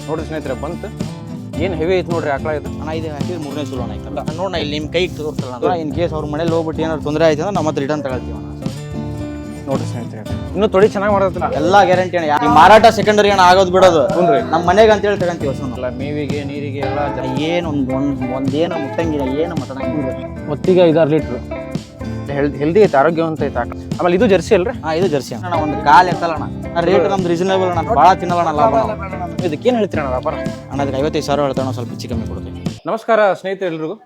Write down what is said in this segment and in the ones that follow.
ನೋಡ್ರಿ ಸ್ನೇಹಿತರೆ ಬಂತು ಏನು ಹೆವಿ ಐತೆ ನೋಡ್ರಿ ಆಕಳ ಇದು. ಅಣ್ಣ ಇದು ಹಾಕಿದ್ರೆ ಮೂರನೇ ಸುಲು ಅಣ್ಣ ಐತಲ್ಲ ನೋಡಣ್ಣ ಇಲ್ಲಿ ನಿಮ್ಮ ಕೈಗೆ ತೋರಿಸ್ತಲ್ಲ ಇನ್ ಕೇಸ್ ಅವ್ರ ಮನೇಲಿ ಹೋಗ್ಬಿಟ್ಟು ಏನಾದ್ರು ತೊಂದರೆ ಆಯ್ತು ಅಂದ್ರೆ ನಮ್ಮ ಹತ್ರ ರಿಟರ್ನ್ ತಗೊಳ್ತೀವಿ ಅಣ್ಣ. ನೋಡ್ರಿ ಸ್ನೇಹಿತರೆ ಇನ್ನೂ ತೊಡಿ ಚೆನ್ನಾಗಿ ಮಾಡತ್ತಿಲ್ಲ. ಎಲ್ಲ ಗ್ಯಾರಂಟಿ ಅಣ್ಣ. ಈ ಮಾರಾಟ ಸೆಕೆಂಡರಿ ಅಣ್ಣ ಆಗೋದು ಬಿಡೋದು ನಮ್ಮ ಮನೆಗೆ ಅಂತೇಳಿ ತಗೊಂತೀವಿ ಹೊಸ ಅಲ್ಲ ಮೇವಿಗೆ ನೀರಿಗೆ ಎಲ್ಲ ಏನು ಒಂದೇನು ಮುಟ್ಟಂಗಿಲ್ಲ ಏನು ಮಾತಾಡಂಗಿಲ್ಲ. ಹೊತ್ತಿಗೆ 5-6 ಲೀಟ್ರು ಹೆಲ್ದಿ ಐತೆ, ಆರೋಗ್ಯವಂತ ಐತೆ ಆಕಳ. ಆಮೇಲೆ ಇದು ಜರ್ಸಿ ಅಲ್ರಿ? ಹಾಂ ಇದು ಜರ್ಸಿ ಅಣ್ಣ. ಒಂದು ಕಾಲು ಎತ್ತಲ್ಲ ಅಣ್ಣ. ರೇಟ್ ನಮ್ದು ರೀಸನೇಬಲ್ ಅಣ್ಣ, ಭಾಳ ತಿನ್ನಲ್ಲ ಅಣ್ಣ ಲಾಭ. ಇದಕ್ಕೇನು ಹೇಳ್ತೀರಿ ಅಣ್ಣ ವ್ಯಾಪಾರ? ಅಣ್ಣ ಅದಕ್ಕೆ 55,000 ಹೇಳ್ತಾನೆ, ಸ್ವಲ್ಪ ಹೆಚ್ಚು ಕಮ್ಮಿ ಕೊಡ್ತೀವಿ. ನಮಸ್ಕಾರ ಸ್ನೇಹಿತರೆ ಎಲ್ರಿಗೂ.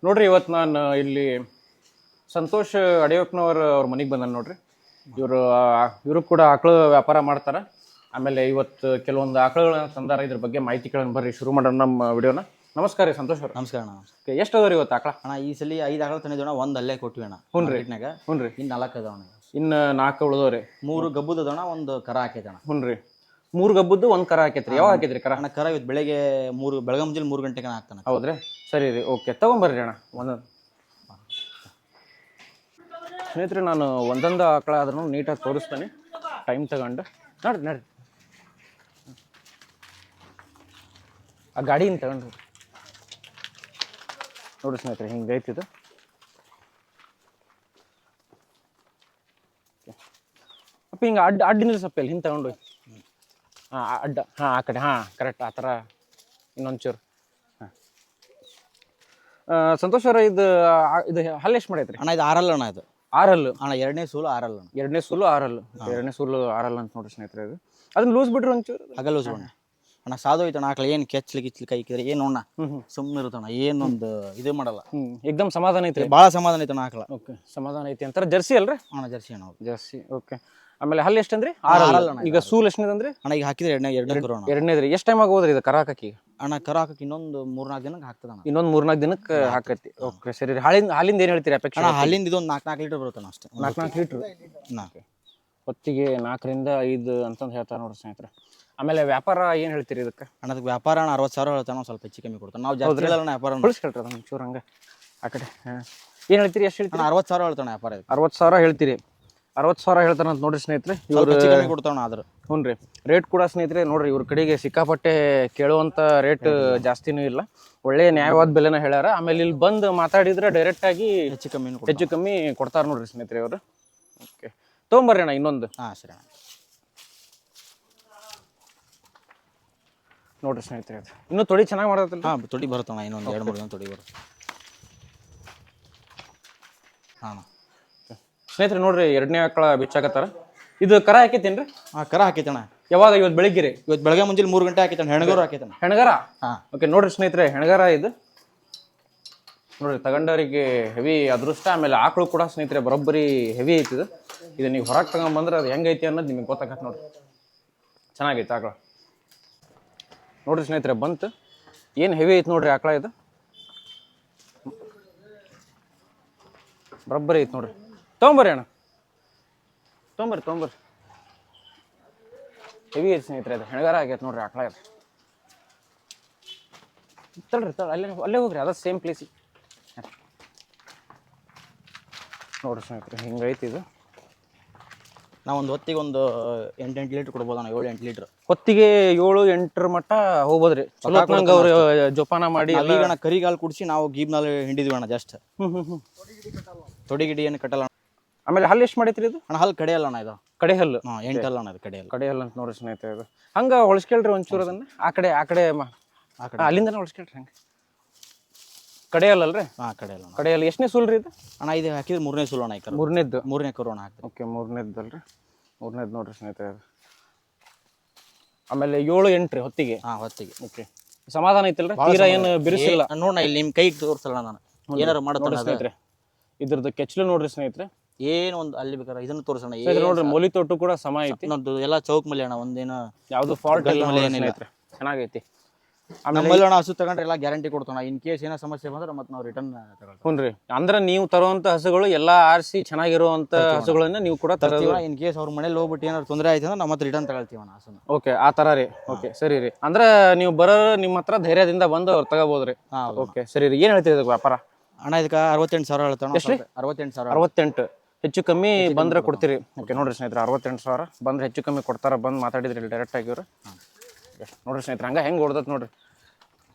ನೋಡ್ರಿ ಇವತ್ತು ನಾನು ಇಲ್ಲಿ ಸಂತೋಷ್ ಅಡಿಯಪ್ಪನವ್ರ ಅವ್ರ ಮನೆಗೆ ಬಂದ ನೋಡ್ರಿ. ಇವರು ಕೂಡ ಆಕಳು ವ್ಯಾಪಾರ ಮಾಡ್ತಾರೆ. ಆಮೇಲೆ ಇವತ್ತು ಕೆಲವೊಂದು ಆಕಳುಗಳನ್ನ ತಂದಾರ, ಇದ್ರ ಬಗ್ಗೆ ಮಾಹಿತಿ ಕೇಳೋಣ ಬರ್ರಿ ಶುರು ಮಾಡೋಣ ನಮ್ಮ ವಿಡಿಯೋನ. ನಮಸ್ಕಾರ ರೀ ಸಂತೋಷ್ ಅವ್ರು. ನಮಸ್ಕಾರ ಅಣ್ಣ. ಎಷ್ಟು ಅದಾವ ರೀ ಇವತ್ತು ಆಕಳ? ಅಣ್ಣ ಈ ಸಲ 5 ಆಕಳು ತಂದಿದ್ದೋಣ, ಒಂದು ಅಲ್ಲೇ ಕೊಟ್ವಿ ಅಣ್ಣ. ಹ್ಞೂ ರೀ ಇನ್ನು ಇನ್ನು 4 ಅದಾವಣ್ಣ. ಇನ್ನು 4 ಉಳಿದವ್ರಿ. 3 ಗಬ್ಬುದ ಅದಾವಣ, ಒಂದು ಕರ ಹಾಕೈತೆ ಅಣ್ಣ. ಹ್ಞೂ ರೀ 3 ಗಬ್ಬದ್ದು 1 ಕರ ಹಾಕೈತ್ರಿ. ಯಾವ ಹಾಕೈತ್ರಿ ಕರ? ಅಣ್ಣ ಕರ ಇವತ್ತು ಬೆಳಗ್ಗೆ ಬೆಳಗ್ಗೆ ಮುಂಜಾನೆ 3 ಗಂಟೆಗೆ ಹಾಕ್ತಾನೆ. ಹೌದ್ರಿ, ಸರಿ ರೀ, ಓಕೆ ತಗೊಂಬರ್ರಿ ಅಣ್ಣ ಒಂದೊಂದು. ಸ್ನೇಹಿತರೆ ನಾನು ಒಂದೊಂದು ಆಕಳ ಆದ್ರೂ ನೀಟಾಗಿ ತೋರಿಸ್ತಾನೆ, ಟೈಮ್ ತಗೊಂಡು. ನೋಡ್ರಿ ಆ ಗಾಡಿಯಿಂದ ತಗೊಂಡ್ರಿ. ನೋಡ್ರಿ ಸ್ನೇಹಿತರೆ ಹಿಂಗೈತಿ ಇದು. ಅಪ್ಪ ಹಿಂಗೆ ಅಡ್ಡಿನ ಸಪ್ಪ ಇಲ್ಲಿ ಹಿಂಗೆ ತಗೊಂಡು ಹಾಂ ಅಡ್ಡ ಹಾಂ ಆ ಕಡೆ ಹಾಂ ಕರೆಕ್ಟ್ ಆ ಥರ ಇನ್ನೊಂಚೂರು. ಹಾಂ ಸಂತೋಷ್ ಅವ್ರ ಇದು ಹಲ್ಲು ಎಷ್ಟು ಮಾಡೈತ್ರಿ? ಅಣ್ಣ ಇದು 6 ಅಣ್ಣ. ಇದು 6 ಅಣ್ಣ 2ನೇ ಸೂಲು 6 ಅಣ್ಣ. 2ನೇ ಸೂಲು 6 ಅಂತ ನೋಡ್ರಿ ಸ್ನೇಹಿತರೆ. ಇದು ಅದನ್ನ ಲೂಸ್ ಬಿಟ್ರಿ ಒಂಚೂರು ಹಗಲು ಲೂಸ್ ಅಣ್ಣ. ಅಣ್ಣ ಸಾದು ಐತಣ್ಣ ಆಕಳ, ಏನು ಕೆಚ್ಚಲಿ ಕೈ ಇಕ್ಕಿದ್ರೆ ಏನು ಅಣ್ಣ ಸುಮ್ಮನೆ ಇರುತ್ತಣ್ಣ, ಏನೊಂದು ಇದು ಮಾಡಲ್ಲ. ಏಕ್ದಮ್ ಸಮಾಧಾನ ಐತ್ರಿ, ಭಾಳ ಸಮಾಧಾನ ಐತಣ್ಣ ಆಕಳ. ಓಕೆ ಸಮಾಧಾನ ಐತಿ ಅಂತಾರೆ. ಜರ್ಸಿ ಅಲ್ರಿ? ಅಣ್ಣ ಜರ್ಸಿ ಅಣ್ಣ. Jersey okay. ಆಮೇಲೆ ಹಲ್ಲು ಎಷ್ಟಂದ್ರಿ? 6 ಅಣ್ಣ. ಈಗ ಸೂಲ್ ಎಷ್ಟನೇದಂದ್ರಿ? ಅಣ್ಣ ಈಗ ಹಾಕಿದ್ರೆ ಎರಡನೇ ಕರು ಅಣ್ಣ. ಎರಡನೇದ್ರಿ. ಎಷ್ಟು ಟೈಮ್ ಆಗೋದ್ರಿ ಇದು ಕರ ಹಾಕಿ? ಅಣ್ಣ ಕರ ಹಾಕಕ್ಕೆ ಇನ್ನೊಂದು 3-4 ದಿನಕ್ಕೆ ಹಾಕ್ತದಣ್ಣ. ಇನ್ನೊಂದು 3-4 ದಿನಕ್ಕೆ ಹಾಕೈತಿ. ಓಕೆ ಸರಿ ರೀ. ಹಾಲಿಂದ ಏನು ಹೇಳ್ತೀರಿ ಅಪೇಕ್ಷೆ? ಅಣ್ಣ ಹಾಲಿಂದ ಇದೊಂದು 4 ಲೀಟರ್ ಬರುತ್ತಣ್ಣ ಅಷ್ಟೇ. 4 ಲೀಟ್ರ್ ಹೊತ್ತಿಗೆ 4ರಿಂದ 5 ಅಂತಂದು ಹೇಳ್ತಾರೆ ನೋಡ್ರಿ ಸ್ನೇಹಿತರೆ. ಆಮೇಲೆ ವ್ಯಾಪಾರ ಏನು ಹೇಳ್ತೀರಿ ಇದಕ್ಕೆ? ಅಣ್ಣ ಅದಕ್ಕೆ ವ್ಯಾಪಾರ ಅಣ್ಣ 60,000 ಹೇಳ್ತಾನೆ, ಸ್ವಲ್ಪ ಹೆಚ್ಚು ಕಮ್ಮಿ ಕೊಡ್ತಾನೆ. ನಾವು ಜಾಸ್ತಿ ಇಲ್ಲ ಅಣ್ಣ ವ್ಯಾಪಾರ. ಹೊಳಿಸಿ ಹೇಳ್ರಿ ಅದನ್ನ ಚೂರು ಹಂಗೆ ಆ ಕಡೆ. ಹಾಂ ಏನು ಹೇಳ್ತೀರಿ? ಎಷ್ಟು ಹೇಳ್ತೀರಿ? 60,000 ಹೇಳ್ತಾನೆ ವ್ಯಾಪಾರ. 60,000 ಹೇಳ್ತೀರಿ. 60,000 ಹೇಳ್ತಾರ ಅಂತ ನೋಡ್ರಿ ಸ್ನೇಹಿತರೆ. ಇವ್ರು ಹೆಚ್ಚು ಕಮ್ಮಿ ಕೊಡ್ತಾವಣ್ಣ ಆದ್ರೆ. ಹ್ಞೂ ರೀ ರೇಟ್ ಕೂಡ ಸ್ನೇಹಿತರೆ ನೋಡ್ರಿ ಇವ್ರ ಕಡೆಗೆ ಸಿಕ್ಕಾಪಟ್ಟೆ ಕೇಳುವಂಥ ರೇಟ್ ಜಾಸ್ತಿನೂ ಇಲ್ಲ, ಒಳ್ಳೆ ನ್ಯಾಯವಾದ ಬೆಲೆನ ಹೇಳ್ಯಾರ. ಆಮೇಲೆ ಇಲ್ಲಿ ಬಂದು ಮಾತಾಡಿದ್ರೆ ಡೈರೆಕ್ಟಾಗಿ ಹೆಚ್ಚು ಕಮ್ಮಿ ಕೊಡ್ತಾರೆ ನೋಡ್ರಿ ಸ್ನೇಹಿತರೆ ಅವರು. ಓಕೆ ತೊಗೊಂಬರ್ರಿ ಅಣ್ಣ ಇನ್ನೊಂದು. ಹಾಂ ಸರಿ ಅಣ್ಣ. ನೋಡ್ರಿ ಸ್ನೇಹಿತರೆ ಅದು ಇನ್ನೂ ತೊಡಿ ಚೆನ್ನಾಗಿ ಮಾಡತ್ತಲ್ಲ. ಹಾಂ ತೊಡಿ ಬರುತ್ತಣ್ಣ, ಇನ್ನೊಂದು 2-3 ದಿನ ತೊಡಿ ಬರುತ್ತೆ. ಹಾಂ ಸ್ನೇಹಿತರೆ ನೋಡ್ರಿ 2ನೇ ಆಕಳ ಬಿಚ್ಚಾಕತ್ತಾರ. ಇದು ಕರ ಹಾಕೈತೇನ್ರಿ? ಹಾಂ ಕರ ಹಾಕೈತಣ್ಣ. ಯಾವಾಗ? ಇವತ್ತು ಬೆಳಿಗ್ಗೆ ರೀ. ಇವತ್ತು ಬೆಳಗ್ಗೆ ಮುಂಜಾನೆ 3 ಗಂಟೆ ಹಾಕೈತಣ್ಣ. ಹೆಣ್ಗಾರು ಹಾಕೈತಣ್ಣ. ಹೆಣ್ಗಾರ? ಹಾಂ ಓಕೆ ನೋಡ್ರಿ ಸ್ನೇಹಿತರೆ ಹೆಣ್ಗಾರ ಇದು ನೋಡ್ರಿ. ತಗೊಂಡವರಿಗೆ ಹೆವಿ ಅದೃಷ್ಟ. ಆಮೇಲೆ ಆಕಳು ಕೂಡ ಸ್ನೇಹಿತರೆ ಬರೋಬ್ಬರಿ ಹೆವಿ ಐತಿದು. ಇದು ನೀವು ಹೊರಗೆ ತಗೊಂಬಂದ್ರೆ ಅದು ಹೆಂಗೈತಿ ಅನ್ನೋದು ನಿಮಗೆ ಗೊತ್ತಾಗತ್ತೆ ನೋಡ್ರಿ. ಚೆನ್ನಾಗೈತೆ ಆಕಳ. ನೋಡ್ರಿ ಸ್ನೇಹಿತರೆ ಬಂತು ಏನು ಹೆವಿ ಐತಿ ನೋಡ್ರಿ ಆಕಳ. ಇದು ಬರೋಬ್ಬರಿ ಐತಿ ನೋಡ್ರಿ. ತೊಗೊಂಬರ್ರಿ ಅಣ್ಣ, ತೊಗೊಂಬರ್ರಿ. ಹೆವಿ ಐತಿ ಸ್ನೇಹಿತರೆ. ಅದು ಹೆಣ್ಗಾರ ಆಗೈತೆ ನೋಡ್ರಿ ಆಕಳ. ಇದು ತಳ್ರಿ ಅಲ್ಲೇ ಹೋಗ್ರಿ, ಅದ ಸೇಮ್ ಪ್ಲೇಸಿಗೆ ನೋಡ್ರಿ ಸ್ನೇಹಿತರೆ ಹಿಂಗೈತಿ ಇದು. ನಾವು ಒಂದು ಹೊತ್ತಿಗೆ ಒಂದು 8 ಲೀಟ್ರ್ ಕೊಡ್ಬೋದಣ್ಣ. 7-8 ಲೀಟ್ರ್ ಹೊತ್ತಿಗೆ 7-8 ಮಟ್ಟ ಹೋಗ್ಬೋದ್ರಿ. ಚಲೋ ನಂಗೆ ಅವ್ರು ಜೋಪಾನ ಮಾಡಿ ಅಣ್ಣ ಕರಿಗಾಲು ಕುಡಿಸಿ ನಾವು ಗೀಬ್ನಲ್ಲಿ ಹಿಂಡಿದ್ವಿ ಅಣ್ಣ ಜಸ್ಟ್. ತೊಡಿ ಗಿಡಿ ಏನು ಕಟ್ಟಲ್ಲ. ಆಮೇಲೆ ಹಲ್ಲು ಎಷ್ಟು ಮಾಡೈತ್ರಿ ಇದು? ಅಣ್ಣ ಹಲ್ಲು ಕಡೆ ಅಲ್ಲ ಅಣ್ಣ. ಇದು ಕಡೆ ಹಲ್ಲು. ಹಾಂ 8 ಅಲ್ಲ ಅಣ್ಣ. ಇದು ಕಡೆ ಹಲ್ಲು ಅಂತ ನೋಡ್ರಿ ಸ್ನೇಹಿತರೆ. ಇದು ಹಂಗೆ ಹೊಳ್ಸ್ಕೇಳ್ರಿ ಒಂಚೂರು ಅದನ್ನ. ಆ ಕಡೆ ಅಲ್ಲಿಂದನೇ ಹೊಳ್ಸ್ಕೇಳ್ರಿ ಹಂಗೆ. ಕಡೆ ಅಲ್ಲಲ್ರಿ? ಹಾಂ ಕಡೆ ಅಲ್ಲ. ಕಡೆ ಹಲ್ಲು ಎಷ್ಟನೇ ಸೂಲ್ ರೀ ಇದು? ಅಣ್ಣ ಇದು ಹಾಕಿದ್ರೆ 3ನೇ ಸೂಲು ಅಣ್ಣ. ಮೂರನೇ ಕರು ಅಣ್ಣ ಹಾಕ್ತೀವಿ. ಓಕೆ 3ನೇದ್ದಲ್ರಿ. 3ನೇದ್ದು ನೋಡ್ರಿ ಸ್ನೇಹಿತರೆ. ಆಮೇಲೆ 7-8 ರೀ ಹೊತ್ತಿಗೆ. ಹಾಂ ಹೊತ್ತಿಗೆ. ಓಕೆ ಸಮಾಧಾನ ಐತಲ್ರಿ? ತೀರಾ ಏನು ಬಿರುಸಿಲ್ಲ ನೋಡಣ್ಣ ಇಲ್ಲಿ ನಿಮ್ಮ ಕೈಗೆ ತೋರಿಸಲ್ಲ ನಾನು ಏನಾರು ಮಾಡ್ತಾನೆ ಸ್ನೇಹಿತರೆ. ಇದ್ರದ್ದು ಕೆಚ್ಚಲು ನೋಡ್ರಿ ಸ್ನೇಹಿತರೆ. ಏನು ಒಂದು ಅಲ್ಲಿ ಬೇಕಾರೆ ಇದನ್ನು ತೋರಿಸೋಣ. ನೋಡ್ರಿ ಮೊಲಿ ತೊಟ್ಟು ಕೂಡ ಸಮ ಐತಿ. ಇನ್ನೊಂದು ಎಲ್ಲ ಚೌಕ್ ಮಲೆ ಅಣ್ಣ. ಒಂದೇನು ಯಾವುದು ಫಾಲ್ಟ್ ಇಲ್ಲ ಸ್ನೇಹಿತರೆ. ಚೆನ್ನಾಗೈತಿ. ಆಮೇಲೆ ಅಣ್ಣ ಹಸು ತಗೊಂಡ್ರೆ ಎಲ್ಲ ಗ್ಯಾರಂಟಿ ಕೊಡ್ತಾನ. ಇನ್ ಕೇಸ್ ಏನೋ ಸಮಸ್ಯೆ ಬಂದ್ರೆ ಮತ್ತೆ ನಾವು ರಿಟರ್ನ್ ತಗೊಳ್ತೀವಿ. ಹ್ಞೂ ರೀ. ಅಂದ್ರೆ ನೀವು ತರುವಂಥ ಹಸುಗಳು ಎಲ್ಲ ಆರಿಸಿ ಚೆನ್ನಾಗಿರುವಂಥ ಹಸುಗಳನ್ನ ನೀವು ಕೂಡ ತರ್ತೀವಿ. ಇನ್ ಕೇಸ್ ಅವ್ರ ಮನೇಲಿ ಹೋಗ್ಬಿಟ್ಟು ಏನಾದ್ರು ತೊಂದರೆ ಆಯ್ತು ಅಂದ್ರೆ ನಮ್ಮ ಹತ್ರ ರಿಟರ್ನ್ ತಗೊಳ್ತೀವಿ ಅಣ್ಣ ಹಸುನ. ಓಕೆ ಆ ಥರ ರೀ. ಓಕೆ ಸರಿ ರೀ. ಅಂದ್ರೆ ನೀವು ಬರೋ ನಿಮ್ಮ ಹತ್ರ ಧೈರ್ಯದಿಂದ ಬಂದು ಅವ್ರು ತಗೋಬೋದ್ರಿ. ಹಾಂ ಓಕೆ ಸರಿ ರೀ. ಏನು ಹೇಳ್ತೀರಿ ಇದಕ್ಕೆ ವ್ಯಾಪಾರ? ಅಣ್ಣ ಇದಕ್ಕೆ 68,000 ಹೇಳ್ತಾನೆ. ಎಷ್ಟು? 68,000. 68 ಹೆಚ್ಚು ಕಮ್ಮಿ ಬಂದ್ರೆ ಕೊಡ್ತೀರಿ. ಓಕೆ ನೋಡ್ರಿ ಸ್ನೇಹಿತರೆ 68,000 ಬಂದ್ರೆ ಹೆಚ್ಚು ಕಮ್ಮಿ ಕೊಡ್ತಾರ. ಬಂದು ಮಾತಾಡಿದ್ರಿ ಡೈರೆಕ್ಟ್ ಆಗಿ ಇವರು. ನೋಡ್ರಿ ಸ್ನೇಹಿತರೆ ಹಂಗ ಹೆಂಗ್ ಹೊಡ್ದತ್ ನೋಡ್ರಿ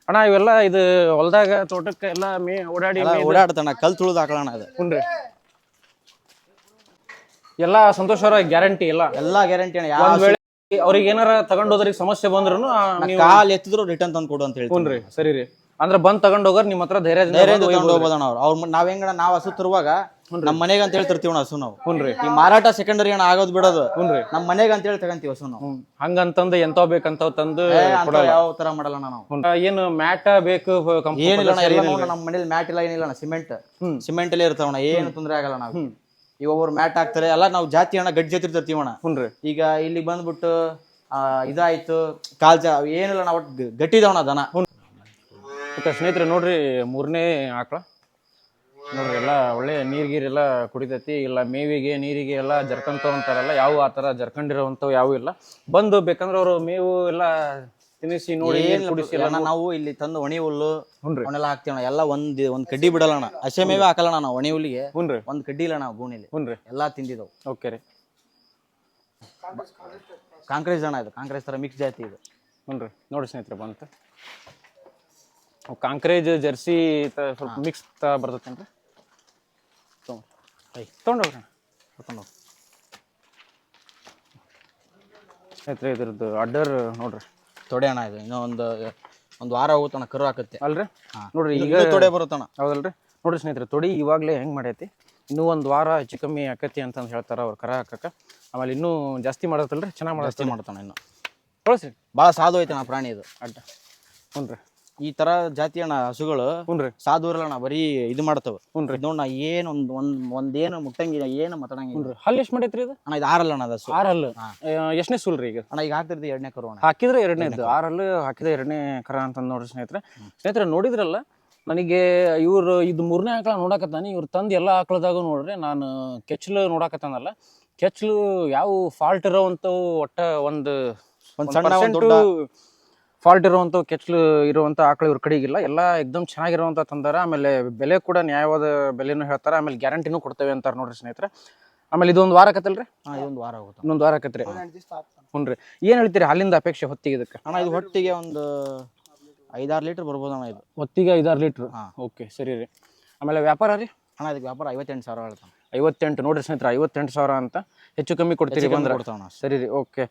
ಅಣ್ಣ ಇವೆಲ್ಲ ಇದು ಹೊಲ್ದಾಗ ತೋಟಕ್ಕೆ ಎಲ್ಲ ಓಡಾಡಿ ಓಡಾಡ್ತಾನ ಕಲ್ ತುಳಿದು ಹಾಕೋಣ ಅದು. ಹುನ್ರಿ ಎಲ್ಲ ಸಂತೋಷ್ ಅವರ ಗ್ಯಾರಂಟಿ ಎಲ್ಲ ಎಲ್ಲಾ ಗ್ಯಾರಂಟಿ ಅಣ್ಣ. ಯಾವ ಒಂದ್ ವೇಳೆ ಅವ್ರಿಗೆ ಏನಾರ ತಗೊಂಡೋದ್ರಿಗೆ ಸಮಸ್ಯೆ ಬಂದ್ರು ಕಾಲ್ ಎತ್ತಿದ್ರು ರಿಟರ್ನ್ ತಂದು ಕೊಡು ಅಂತ ಹೇಳ್ತೀನಿ. ಹುನ್ರಿ ಸರಿ ರೀ ಅಂದ್ರೆ ಬಂದ್ ತಗೊಂಡೋಗರ್ ನಿಮ್ಮ ಹತ್ರ ಧೈರ್ಯದಿಂದ ತಗೊಂಡು ಹೋಗ್ಬೋದಣ್ಣ ಅವ್ರು ನಾವ್ ಹೆಂಗಣ ನಾವ್ ಹಸು ತರುವಾಗ ನಮ್ಮ ಮನೆಗೆ ಅಂತ ಹೇಳ್ತಿರ್ತೀವಿ ಹಸು ನಾವು. ಹುನ್ರಿ ಈ ಮಾರಾಟ ಸೆಕೆಂಡರಿ ಅಣ್ಣ ಆಗೋದು ಬಿಡೋದು ಹುನ್ರಿ ನಮ್ಮ ಮನೆಗೆ ಅಂತ ಹೇಳಿ ತಗಂತೀವಿ ಹಸು ನಾವು. ಹಂಗಂತಂದು ಎಂತಾವ್ ಬೇಕಂತಾವ್ ತಂದು ಯಾವ ತರ ಮಾಡಲ್ಲ ನಾವು. ಏನು ಮ್ಯಾಟ ಬೇಕು ಏನಿಲ್ಲ ನಮ್ಮ ಮನೇಲಿ ಮ್ಯಾಟ್ ಇಲ್ಲ ಏನಿಲ್ಲ ಅಣ್ಣ ಸಿಮೆಂಟ್ ಅಲ್ಲೇ ಇರ್ತಾವಣ್ಣ ಏನು ತೊಂದ್ರೆ ಆಗಲ್ಲ ನಾವು. ಈಗ ಒಬ್ಬರು ಮ್ಯಾಟ್ ಹಾಕ್ತಾರೆ ಎಲ್ಲ ನಾವು ಜಾತಿ ಅಣ್ಣ ಗಡ್ಡಿ ಜಾತಿ ತರ್ತೀವಣ್ಣ. ಹುನ್ರಿ ಈಗ ಇಲ್ಲಿ ಬಂದ್ಬಿಟ್ಟು ಇದಾಯ್ತು ಕಾಲ್ಜ ಏನಿಲ್ಲ ನಾವು ಗಟ್ಟಿದವಣ ದನ. ಸ್ನೇಹಿತರೆ ನೋಡ್ರಿ ಮೂರನೇ ಆಕಳ ನೋಡ್ರಿ ಎಲ್ಲ ಒಳ್ಳೆ ನೀರ್ಗೀರೆಲ್ಲ ಕುಡಿತೈತಿ ಇಲ್ಲ ಮೇವಿಗೆ ನೀರಿಗೆ ಎಲ್ಲ ಜರ್ಕಂತವ್ ಅಂತಾರಲ್ಲ ಯಾವ ಆ ತರ ಜರ್ಕೊಂಡಿರೋವಂಥವು ಯಾವು ಇಲ್ಲ. ಬಂದು ಬೇಕಂದ್ರೆ ಅವರು ಮೇವು ಎಲ್ಲ ತಿನ್ನಿಸಿ ನೋಡಿ ಕುಡಿಸಿ ನಾವು ಇಲ್ಲಿ ತಂದು ಒಣಿ ಹುಲ್ಲು ಅವನ್ನೆಲ್ಲ ಹಾಕ್ತೀವಣ್ಣ. ಎಲ್ಲ ಒಂದ್ ಕಡ್ಡಿ ಬಿಡಲ್ಲಣ್ಣ. ಹಸೆ ಮೇವೆ ಹಾಕಲ್ಲಣ್ಣ ನಾವು ಒಣಿ ಹುಲ್ಲಿಗೆ. ಹುನ್ರಿ ಒಂದ್ ಕಡ್ಡಿ ಇಲ್ಲ ನಾವು ಗೂಣಿಲಿ. ಹುನ್ರಿ ಎಲ್ಲಾ ತಿಂದಿದ್ದವು. ಓಕೆ ರೀ ಕಾಂಕ್ರೇಜ್ ಅಣ್ಣ ಇದು ಕಾಂಕ್ರೇಜ್ ತರ ಮಿಕ್ಸ್ ಜಾತಿ ಇದು. ಹುನ್ರಿ ನೋಡಿ ಸ್ನೇಹಿತರೆ ಬಂತು ಕಾಂಕ್ರೇಜ್ ಜರ್ಸಿ ಸ್ವಲ್ಪ ಮಿಕ್ಸ್ ಬರ್ತೈತೇನ್ರಿ ತೊಗೊಂಡೋಗ್ರಿ ಕರ್ಕೊಂಡೋಗಿ ಸ್ನೇಹಿತರೆ ಇದ್ರದ್ದು ಅಡ್ಡರ್ ನೋಡ್ರಿ ತೊಡೆ ಅಣ್ಣ ಇದು ಇನ್ನೂ ಒಂದು ವಾರ ಹೋಗುತ್ತಣ್ಣ ಕರು ಹಾಕುತ್ತೆ ಅಲ್ರಿ ನೋಡ್ರಿ ಈಗ ತೊಡೆ ಬರುತ್ತಣ್ಣ. ಹೌದಲ್ರಿ ನೋಡ್ರಿ ಸ್ನೇಹಿತರೆ ತೊಡಿ ಇವಾಗಲೇ ಹೆಂಗ್ ಮಾಡೈತಿ ಇನ್ನೂ ಒಂದು ವಾರ ಹೆಚ್ಚು ಕಮ್ಮಿ ಆಕತಿ ಅಂತಂದು ಹೇಳ್ತಾರ ಅವ್ರು ಕರ ಹಾಕಕ್ಕೆ. ಆಮೇಲೆ ಇನ್ನೂ ಜಾಸ್ತಿ ಮಾಡತ್ತಲ್ರಿ ಚೆನ್ನಾಗಿ ಜಾಸ್ತಿ ಮಾಡ್ತಾನೆ ಇನ್ನು ಕಳಿಸ್ರಿ ಭಾಳ ಸಾಧು ಐತಣ್ಣ ಪ್ರಾಣಿ ಇದು ಅಡ್ಡ. ಹುನ್ರಿ ಈ ತರ ಜಾತಿ ಅಣ್ಣ ಹಸುಗಳು ಹುನ್ರಿ ಸಾಧು ಇರಲ್ಲಣ್ಣ ಬರೀ ಇದು ಮಾಡ್ತಾವ. ಹುನ್ರಿ ನೋಡ್ ಏನ್ ಒಂದೇನು ಮುಟ್ಟಂಗಿಲ್ಲ ಏನು ಮಾತಾಡಂಗಿಲ್ಲ. ಹುನ್ರಿ ಹಲ್ಲು ಎಷ್ಟು ಮಾಡೈತ್ರಿ ಇದು ಅಣ್ಣ ಇದು ಆರಲ್ಲ ಅಣ್ಣ ಅದು ಹಸು. 6 ಹಲ್ಲು ಎಷ್ಟನೇ ಸುಲ್ರಿ ಈಗ ಅಣ್ಣ ಈಗ ಹಾಕ್ತಿರ್ದು 2ನೇ ಕರು ಅಣ್ಣ. ಹಾಕಿದ್ರೆ 2ನೇದ್ದು 6 ಹಲ್ಲು ಹಾಕಿದ್ರೆ 2ನೇ ಕರ ಅಂತಂದು ನೋಡ್ರಿ ಸ್ನೇಹಿತರೆ ನೋಡಿದ್ರಲ್ಲ ನನಗೆ ಇವ್ರು ಇದು 3ನೇ ಆಕಳ ನೋಡಕತ್ತಾನೆ ಇವ್ರು ತಂದು ಎಲ್ಲ ಆಕಳದಾಗ ನೋಡ್ರಿ ನಾನು ಕೆಚ್ಚಲು ನೋಡಕತ್ತಾನಲ್ಲ ಕೆಚ್ಚಲು ಯಾವ ಫಾಲ್ಟ್ ಇರೋವಂಥವು ಒಟ್ಟ ಒಂದು ಫಾಲ್ಟ್ ಇರುವಂಥವು ಕೆಚ್ಚಲು ಇರುವಂಥ ಆಕಳು ಇವ್ರ ಕಡೆಗಿಲ್ಲ ಎಲ್ಲ ಎಕ್ದಮ್ ಚೆನ್ನಾಗಿರುವಂಥ ತಂದಾರ. ಆಮೇಲೆ ಬೆಲೆ ಕೂಡ ನ್ಯಾಯವಾದ ಬೆಲೆನೂ ಹೇಳ್ತಾರೆ. ಆಮೇಲೆ ಗ್ಯಾರಂಟಿನೂ ಕೊಡ್ತೇವೆ ಅಂತಾರೆ ನೋಡ್ರಿ ಸ್ನೇಹಿತರೆ. ಆಮೇಲೆ ಇದೊಂದು ವಾರ ಆಕತ್ತಲ್ರಿ ಇದೊಂದು ವಾರ ಆಗುತ್ತೆ. ಇನ್ನೊಂದು ವಾರ ಆಕತ್ರಿ. ಹುನ್ರಿ ಏನು ಹೇಳ್ತೀರಿ ಹಾಲಿಂದ ಅಪೇಕ್ಷೆ ಹೊತ್ತಿಗೆ ಇದಕ್ಕೆ? ಅಣ್ಣ ಇದು ಹೊಟ್ಟಿಗೆ ಒಂದು 5-6 ಲೀಟರ್ ಬರ್ಬೋದು ಅಣ್ಣ ಇದು. ಹೊತ್ತಿಗೆ 5-6 ಲೀಟ್ರ್. ಓಕೆ ಸರಿ ರೀ. ಆಮೇಲೆ ವ್ಯಾಪಾರ ರೀ ಅಣ್ಣ ಇದಕ್ಕೆ ವ್ಯಾಪಾರ 58,000 ಹೇಳ್ತಾನೆ. 58 ನೋಡ್ರಿ ಸ್ನೇಹಿತರೆ 58,000 ಅಂತ ಹೆಚ್ಚು ಕಮ್ಮಿ ಕೊಡ್ತೀರಿ ಬಂದ್ರೆ ಕೊಡ್ತಾವಣ್ಣ. ಸರಿ ರೀ ಓಕೆ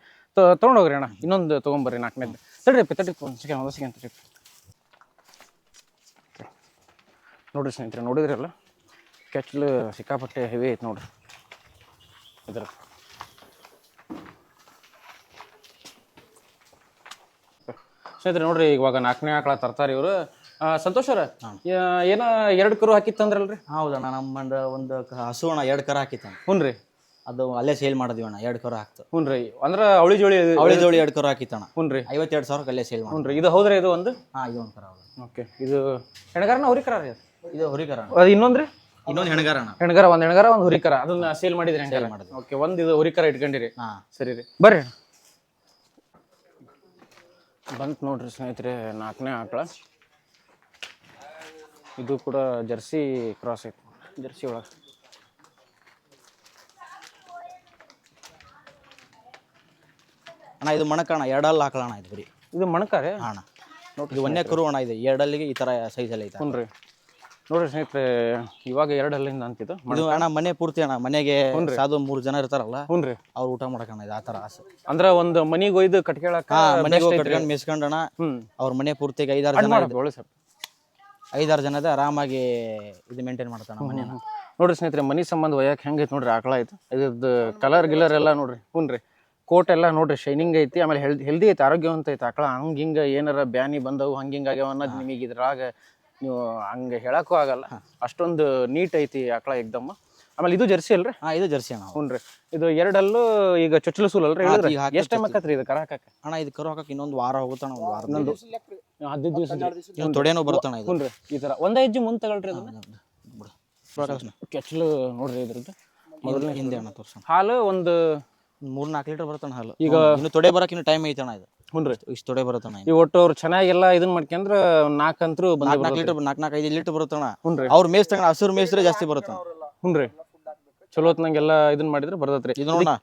ತೊಗೊಂಡೋಗ್ರಿ ಅಣ್ಣ ಇನ್ನೊಂದು ತೊಗೊಂಬರ್ರಿ 4ನೇದು ತಡ್ರಿ ಒಂದು ಸೆಕೆಂಡ್ ತಡ್ರಿ ನೋಡ್ರಿ ಸ್ನೇಹಿತರೆ ನೋಡಿದ್ರಲ್ಲ ಕೆಚ್ಚಲು ಸಿಕ್ಕಾಪಟ್ಟೆ ಹೆವಿ ಐತೆ ನೋಡ್ರಿ ಇದ್ರ ಸ್ನೇಹಿತರೆ ನೋಡ್ರಿ ಇವಾಗ 4ನೇ ಆಕಳ ತರ್ತಾರೆ ಇವರು. ಸಂತೋಷ್ ಅವ್ರ ಏನ 2 ಕರು ಹಾಕಿತ್ತಂದ್ರಲ್ರಿ? ಹೌದಣ್ಣ ನಮ್ಮ ಒಂದು ಹಸು ಅಣ್ಣ 2 ಕರು ಹಾಕಿತ್ತಾನ. ಹುನ್ರಿ ಅದು ಅಲ್ಲೇ ಸೇಲ್ ಮಾಡಿದ್ವಿ ಅಣ್ಣ 2 ಕರು ಹಾಕ್ತು. ಹುನ್ರಿ ಅಂದ್ರೆ ಅವಳಿ ಜೋಳಿ 2 ಕರು ಹಾಕಿತ್ತಣ್ಣ. ಹುನ್ರಿ 52,000 ಅಲ್ಲೇ ಸೇಲ್ ಮಾಡಿ. ಹುನ್ರಿ ಇದು ಹೌದ್ರಿ ಇದು ಒಂದು? ಇದು ಒಂದು ಕರ ಹೌದು. ಓಕೆ ಇದು ಹೆಣ್ಗಾರನ ಹುರಿಕರ ರೀ? ಇದು ಹುರಿಕರ. ಅದು ಇನ್ನೊಂದ್ರಿ? ಇನ್ನೊಂದು ಹೆಣ್ಗಾರ ಅಣ್ಣ. ಹೆಣ್ಗಾರ ಒಂದು ಹುರಿಕರ ಅದನ್ನ ಸೇಲ್ ಮಾಡಿದ್ರಿ ಹೆಂಗಾರ? ಓಕೆ ಒಂದು ಇದು ಹುರಿಕರ ಇಟ್ಕೊಂಡಿರಿ. ಸರಿ ರೀ ಬರ್ರಿ ಬಂತು ನೋಡ್ರಿ ಸ್ನೇಹಿತರೆ 4ನೇ ಆಕಳ. ಇದು ಕೂಡ ಜರ್ಸಿ ಕ್ರಾಸ್ ಐತಿ ಜರ್ಸಿ ಒಳಗೆ. ಅಣ್ಣ ಇದು ಮಣಕಣ್ಣ 2 ಹಲ್ಲು ಹಾಕಲಣ್ಣ ಇದು ಬರೀ. ಇದು ಮಣಕ ರೀ ಅಣ್ಣ ನೋಡ್ರಿ ಇದು 1ನೇ ಕರು ಅಣ್ಣ ಇದು 2 ಹಲ್ಲಿಗೆ ಈ ಥರ ಸೈಜಲ್ಲಿ ಐತೆ. ಹುನ್ರಿ ನೋಡ್ರಿ ಸ್ನೇಹಿತರೆ ಇವಾಗ 2 ಹಲ್ಲಿಂದ ಅಂತಿದ್ದು ಇದು ಅಣ್ಣ ಮನೆ ಪೂರ್ತಿ ಅಣ್ಣ ಮನೆಗೆ ಸಾಧು 3 ಜನ ಇರ್ತಾರಲ್ಲ ಹುನ್ರಿ ಅವ್ರು ಊಟ ಮಾಡಕಣ್ಣ ಇದು ಆ ಥರ ಆಸೆ. ಅಂದ್ರೆ ಒಂದು ಮನಿಗೆ ಒಯ್ದು ಕಟ್ಕೊಳಕ ಮನೆಗೆ ಕಟ್ಕೊಂಡು ಮೇಸ್ಕೊಂಡಣ್ಣ ಅವ್ರ ಮನೆ ಪೂರ್ತಿಗೆ 5-6 ಜನದ ಆರಾಮಾಗಿ ಇದು ಮೇಂಟೈನ್ ಮಾಡ್ತಾನ ಮನೆ. ನೋಡ್ರಿ ಸ್ನೇಹಿತರೆ ಮನಿ ಸಂಬಂಧ ಒಯ್ಯಕ್ಕೆ ಹೆಂಗೈತೆ ನೋಡ್ರಿ ಆಕಳ ಐತೆ. ಇದ್ರದ್ದು ಕಲರ್ ಗಿಲರ್ ಎಲ್ಲ ನೋಡ್ರಿ. ಹುನ್ರಿ ಕೋಟ್ ಎಲ್ಲ ನೋಡ್ರಿ ಶೈನಿಂಗ್ ಐತಿ. ಆಮೇಲೆ ಹೆಲ್ದಿ ಐತಿ ಆರೋಗ್ಯವಂತ ಐತಿ ಆಕಳ. ಹಂಗ ಏನಾರ ಬ್ಯಾನಿ ಬಂದವು ಹಂಗಿಂಗ ಆಗ್ಯಾವ ಅನ್ನೋದು ನಿಮಗೆ ಇದ್ರಾಗ ನೀವು ಹಂಗೆ ಹೇಳಕ್ಕೂ ಆಗಲ್ಲ ಅಷ್ಟೊಂದು ನೀಟ್ ಐತಿ ಆಕಳ ಎಕ್ದಮ್. ಆಮೇಲೆ ಇದು ಜರ್ಸಿ ಅಲ್ರಿ? ಇದು ಜರ್ಸಿ ಅಣ್ಣ. ಹುನ್ರಿ ಇದು 2 ಹಲ್ಲು ಈಗ ಚೊಚ್ಚಲು ಸೂಲ್ ಅಲ್ರಿ? ಎಷ್ಟು ಟೈಮ್ ಆಕತ್ರಿ ಇದು ಕರ ಹಾಕಕ್ಕೆ? ಅಣ್ಣ ಇದು ಕರು ಹಾಕಕ್ಕೆ ಇನ್ನೊಂದು ವಾರ ಹೋಗುತ್ತಾನ. ಒಂದು ವಾರ 15 ದಿವಸ ತೊಡೆನೂ ಬರುತ್ತಾನ ಇದು. ಹುನ್ರಿ ಈ ಥರ ಒಂದ ಹೆಜ್ಜೆ ಮುಂದೆ ತಗೊಳ್ರಿ ಅದನ್ನ. ಕೆಚ್ಚಲು ನೋಡ್ರಿ ಇದ್ರದ್ದು ಮೊದಲನೇ ಹಿಂದೆ ಅಣ್ಣ ತೋರ್ಸ. ಹಾಲು ಒಂದು 3-4 ಲೀಟರ್ ಬರುತ್ತಾನ ಹಾಲು. ಈಗ ಇನ್ನು ತೊಡೆ ಬರಕ್ಕೆ ಇನ್ನು ಟೈಮ್ ಐತಣ್ಣ ಇದು. ಹುನ್ರಿ ಇಷ್ಟು ತೊಡೆ ಬರುತ್ತಾನ. ಈ ಒಟ್ಟು ಅವ್ರು ಚೆನ್ನಾಗೆಲ್ಲ ಇದನ್ನ ಮಾಡ್ಕೊಂಡ್ರೆ 4 ಅಂತರೂ 4 ಲೀಟರ್ 4-5 ಲೀಟರ್ ಬರುತ್ತಾನ. ಹುನ್ರಿ ಅವ್ರು ಮೇಯ್ಸ್ತಂಗ ಹಸಿರು ಮೇಯ್ಸ್ರೆ ಜಾಸ್ತಿ ಬರುತ್ತಾನ. ಹುನ್ರಿ ಚಲೋ ಹೊತ್ನಂಗೆಲ್ಲ ಇದನ್ನ ಮಾಡಿದ್ರೆ ಬರ್ತೈತ್ರಿ. ಇದು ನೋಡೋಣ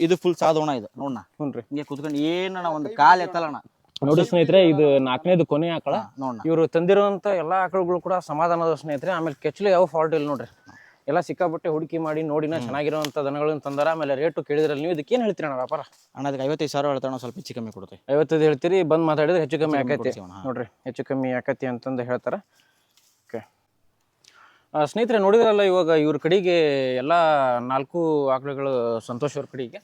ಇದು ಫುಲ್ ಸಾಧೋಣ ಇದು ನೋಡೋಣ. ಹುನ್ರಿ ಹಿಂಗೆ ಕುತ್ಕೊಂಡು ಏನಣ್ಣ ಒಂದು ಕಾಲು ಎತ್ತಲ್ಲಣ್ಣ ನೋಡಿ ಸ್ನೇಹಿತರೆ, ಇದು 4ನೇದು ಕೊನೆ ಆಕಳ. ನೋಡೋಣ. ಇವರು ತಂದಿರುವಂತ ಎಲ್ಲಾ ಆಕಳುಗಳು ಕೂಡ ಸಮಾಧಾನದ ಸ್ನೇಹಿತರೆ. ಆಮೇಲೆ ಕೆಚ್ಚಲು ಯಾವ ಫಾಲ್ಟ್ ಇಲ್ಲ ನೋಡ್ರಿ. ಎಲ್ಲ ಸಿಕ್ಕಾಪಟ್ಟೆ ಹುಡುಕಿ ಮಾಡಿ ನೋಡಿನ ಚೆನ್ನಾಗಿರುವಂತ ದನಗಳನ್ನ ತಂದಾರ. ಆಮೇಲೆ ರೇಟು ಕೇಳಿದ್ರಲ್ಲಿ ನೀವು ಇದಕ್ಕೆ ಏನ್ ಹೇಳ್ತೀರಿ ಅಣ್ಣ ವ್ಯಾಪಾರ? ಅಣ್ಣ ಅದಕ್ಕೆ 55,000 ಹೇಳ್ತಾಣ, ಸ್ವಲ್ಪ ಹೆಚ್ಚು ಕಮ್ಮಿ ಕೊಡುತ್ತೆ. 55 ಹೇಳ್ತೀರಿ, ಬಂದ್ ಮಾತಾಡಿದ್ರೆ ಹೆಚ್ಚು ಕಮ್ಮಿ ಆಕೈತಿ ಕೊಡ್ತೀವಿ ಅಣ್ಣ. ನೋಡ್ರಿ, ಹೆಚ್ಚು ಕಮ್ಮಿ ಆಕತಿ ಅಂತಂದು ಹೇಳ್ತಾರ. ಓಕೆ ಸ್ನೇಹಿತರೆ, ನೋಡಿದ್ರಲ್ಲ ಇವಾಗ ಇವ್ರ ಕಡೆಗೆ ಎಲ್ಲ 4 ಆಕಳುಗಳು ಸಂತೋಷ್ ಅವ್ರ ಕಡೆಗೆ.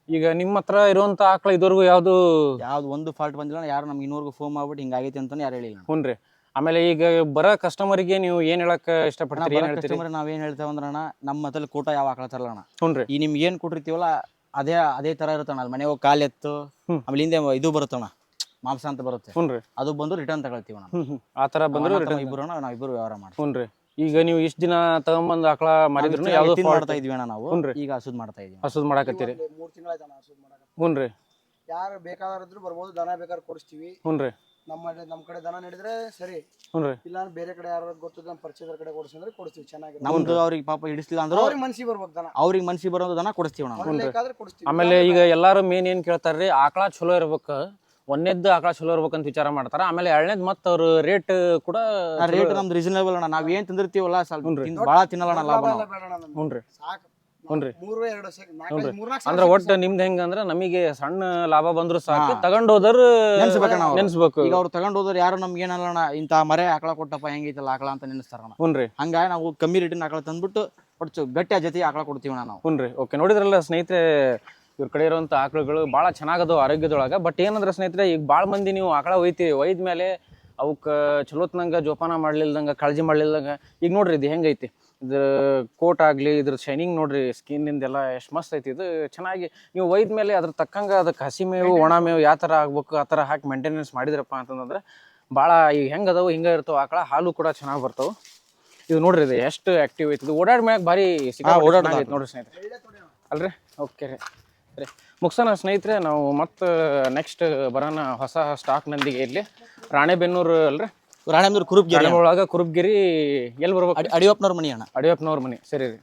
ಈಗ ನಿಮ್ಮ ಹತ್ರ ಇರುವಂತ ಆಕಳ ಇದುವರೆಗೂ ಯಾವ್ದು ಒಂದು ಫಾಲ್ಟ್ ಬಂದಿಲ್ಲ, ಯಾರು ನಮ್ಗೆ ಇನ್ನೂರ್ಗು ಫೋನ್ ಮಾಡ್ಬಿಟ್ಟು ಹಿಂಗಾಗೈತಿ ಅಂತಾನೆ ಯಾರು ಹೇಳಿಲ್ಲ. ಹುನ್ರಿ. ಆಮೇಲೆ ಈಗ ಬರೋ ಕಸ್ಟಮರ್ಗೆ ನೀವು ಏನ್ ಹೇಳಕ್ ಇಷ್ಟಪಡ್ತೀರಿ, ಏನ್ ಹೇಳ್ತೀರಿ? ನಾವೇನ್ ಹೇಳ್ತೇವೆ ಅಂದ್ರೆ ಅಣ್ಣ, ನಮ್ಮ ಹತ್ತಲ್ಲಿ ಕೂಟ ಯಾವ ಆಕಳ ತರಲ್ಲ ಅಣ್ಣ. ಹುನ್ರಿ. ಈ ನಿಮ್ಗೆ ಏನ್ ಕೊಟ್ಟಿರ್ತೀವಲ್ಲ ಅದೇ ತರ ಇರುತ್ತಣ್ಣ. ಅಲ್ಲಿ ಮನೆ ಹೋಗಿ ಕಾಲ್ ಎತ್ತು, ಆಮೇಲೆ ಹಿಂದೆ ಇದು ಬರುತ್ತಣ್ಣ, ಮಾಂಸ ಅಂತ ಬರುತ್ತೆ. ಹುನ್ರಿ. ಅದು ಬಂದು ರಿಟರ್ನ್ ತಗೊಳ್ತೀವಿ ಅಣ್ಣ. ಆ ತರ ಬಂದ್ರು ಇಬ್ಬರು ನಾವಿಬ್ಬರು ವ್ಯವಹಾರ ಮಾಡ್ತೀವಿ. ಹುನ್ರಿ. ಈಗ ನೀವು ಇಷ್ಟು ದಿನ ತಗೊಂಬಂದ್ ಆಕಳ ಮಾರಿದ್ರು ಯಾವ್ದು ಮಾಡ್ತಾ ಇದೀವಿ ಅಣ್ಣ ನಾವು. ಈಗ ಹಸುದ್ ಮಾಡ್ತಾ ಇದೀವಿ. ಹಸುದ್ ಮಾಡಾಕತ್ತೀರಿ? 3 ತಿಂಗಳಾಯ್ತಣ್ಣ ಹಸುದ್ ಮಾಡಕ. ಹುನ್ರಿ. ಯಾರು ಬೇಕಾದ್ರೂ ಬರ್ಬೋದು, ದನ ಬೇಕಾದ್ರೆ ಕೊಡಿಸ್ತೀವಿ. ಹುನ್ರಿ. ನಮ್ಮ ಕಡೆ ದನ ನಡೆದ್ರೆ ಸರಿ, ಹುನ್ರಿ. ಇಲ್ಲ ಬೇರೆ ಕಡೆ ಯಾರು ಗೊತ್ತದ ನಮ್ಮ ಪರಿಚಯದ ಕಡೆ ಕೊಡಿಸಿದ್ರೆ ಕೊಡಿಸ್ತೀವಿ. ಚೆನ್ನಾಗಿ ನಮ್ದು ಅವ್ರಿಗೆ ಪಾಪ ಹಿಡಿಸ್ಲಿಲ್ಲ ಅಂದ್ರೆ ಅವ್ರಿಗೆ ಮನ್ಸಿಗೆ ಬರ್ಬೇಕು ದನ, ಅವ್ರಿಗೆ ಮನ್ಸಿಗೆ ಬರೋದು ದನ ಕೊಡಿಸ್ತೀವಿ ನಾವು. ಬೇಕಾದ್ರೆ ಕೊಡಿಸ್ತೀವಿ. ಆಮೇಲೆ ಈಗ ಎಲ್ಲಾರು ಮೇನ್ ಏನ್ ಕೇಳ್ತಾರ್ರಿ, ಆಕಳ ಚಲೋ ಇರ್ಬೇಕು, ಒಂದೇದ್ದು ಆಕಳ ಚಲೋ ಇರ್ಬೇಕಂತ ವಿಚಾರ ಮಾಡ್ತಾರ. ಆಮೇಲೆ 2ನೇದ್ ಮತ್ತ ಅವ್ರ ರೇಟ್ ಕೂಡ ರೇಟ್ ನಮ್ದು ರೀಸನಬಲ್ ಅಣ್ಣ. ನಾವ್ ಏನ್ ತಿಂದಿರ್ತೀವಲ್ಲ ಸ್ವಲ್ಪ ಭಾಳ ತಿನ್ನಲ್ಲ ಅಣ್ಣ, ಲಾಭ ನಾವು. ಬೇಡ ಅಣ್ಣ ನಮ್ಗೆ. ಹುನ್ರಿ. ಸಾಕು. ಹುನ್ರಿ. 3-2 3-4 ಅಂದ್ರ ಒಟ್ಟು ನಿಮ್ದು ಹೆಂಗ ಅಂದ್ರ ನಮಗೆ ಸಣ್ಣ ಲಾಭ ಬಂದ್ರು ಸಾಕು, ತಗೊಂಡೋದರ್ ನೆನ್ಸ್ಬೇಕು. ಈಗ ಅವ್ರು ತಗೊಂಡ್ ಹೋದ್ರೆ ಯಾರು ನಮ್ಗೆ ಏನಲ್ಲ ಅಣ್ಣ, ಇಂತ ಮರೆ ಆಕಳ ಕೊಟ್ಟಪ್ಪ ಹೆಂಗೈತಲ್ಲ ಆಕಳ ಅಂತ ನೆನೆಸ್ತಾರಣ್ಣ. ಹುನ್ರಿ. ಹಂಗಾಗಿ ನಾವು ಕಮ್ಮಿ ರೇಟಿನ ಆಕಳ ತಂದ್ಬಿಟ್ಟು ಒಟ್ಟು ಗಟ್ಟಿ ಜೊತೆ ಆಕಳ ಕೊಡ್ತೀವಿ ನಾವು. ಹುನ್ರಿ. ಓಕೆ, ನೋಡಿದ್ರಲ್ಲ ಸ್ನೇಹಿತರೆ, ಇವ್ರ ಕಡೆ ಇರುವಂತ ಆಕಳುಗಳು ಭಾಳ ಚೆನ್ನಾಗದು ಆರೋಗ್ಯದೊಳಗ. ಬಟ್ ಏನಂದ್ರೆ ಸ್ನೇಹಿತರೆ, ಈಗ ಭಾಳ ಮಂದಿ ನೀವು ಆಕಳ ಒಯ್ದ್ಮೇಲೆ ಅವಕ್ಕೆ ಚಲೋತ್ನಂಗ ಜೋಪಾನ ಮಾಡ್ಲಿಲ್ದಂಗ, ಕಾಳಜಿ ಮಾಡ್ಲಿಲ್ದಂಗ, ಈಗ ನೋಡ್ರಿ ಇದು ಹೆಂಗೈತಿ, ಇದ್ರ ಕೋಟ್ ಆಗ್ಲಿ, ಇದ್ರ ಶೈನಿಂಗ್ ನೋಡ್ರಿ, ಸ್ಕಿನ್ನಿಂದೆಲ್ಲ ಎಷ್ಟು ಮಸ್ತ್ ಐತಿ. ಇದು ಚೆನ್ನಾಗಿ ನೀವು ಒಯ್ದ್ಮೇಲೆ ಅದ್ರ ತಕ್ಕಂಗ ಅದಕ್ಕೆ ಹಸಿ ಮೇವು, ಒಣ ಮೇವು ಯಾವ ಥರ ಆಗ್ಬೇಕು ಆ ಥರ ಹಾಕಿ ಮೇಂಟೆನೆನ್ಸ್ ಮಾಡಿದ್ರಪ್ಪ ಅಂತಂದ್ರೆ ಭಾಳ ಈಗ ಹೆಂಗೆ ಅದಾವು ಹಿಂಗೆ ಇರ್ತಾವೆ ಆಕಳ. ಹಾಲು ಕೂಡ ಚೆನ್ನಾಗಿ ಬರ್ತಾವೆ. ಇದು ನೋಡ್ರಿ, ಇದು ಎಷ್ಟು ಆಕ್ಟಿವ್ ಐತಿ. ಇದು ಓಡಾಡ್ ಮ್ಯಾಗ ಭಾರಿ ಓಡಾಡೈತಿ ನೋಡ್ರಿ ಸ್ನೇಹಿತರೆ, ಅಲ್ರಿ? ಓಕೆ ರೀ, ಸರಿ ಮುಗ್ಸೋಣ ಸ್ನೇಹಿತರೆ. ನಾವು ಮತ್ತೆ ನೆಕ್ಸ್ಟ್ ಬರೋಣ ಹೊಸ ಸ್ಟಾಕ್ನೊಂದಿಗೆ. ಇಲ್ಲಿ ರಾಣೆಬೆನ್ನೂರು ಅಲ್ರಿ? ರಾಣೆಬೆನ್ನೂರು ಕುರುಬ್ಗಿರಿ ಒಳಗೆ ಕುರುಬ್ಗಿರಿ ಎಲ್ಲಿ ಬರ್ಬೇಕು? ಅಡಿಯಪ್ಪನವ್ರ ಮನಿ ಅಣ್ಣ. ಅಡಿಯಪ್ಪನವ್ರ ಮನೆ, ಸರಿ ರೀ.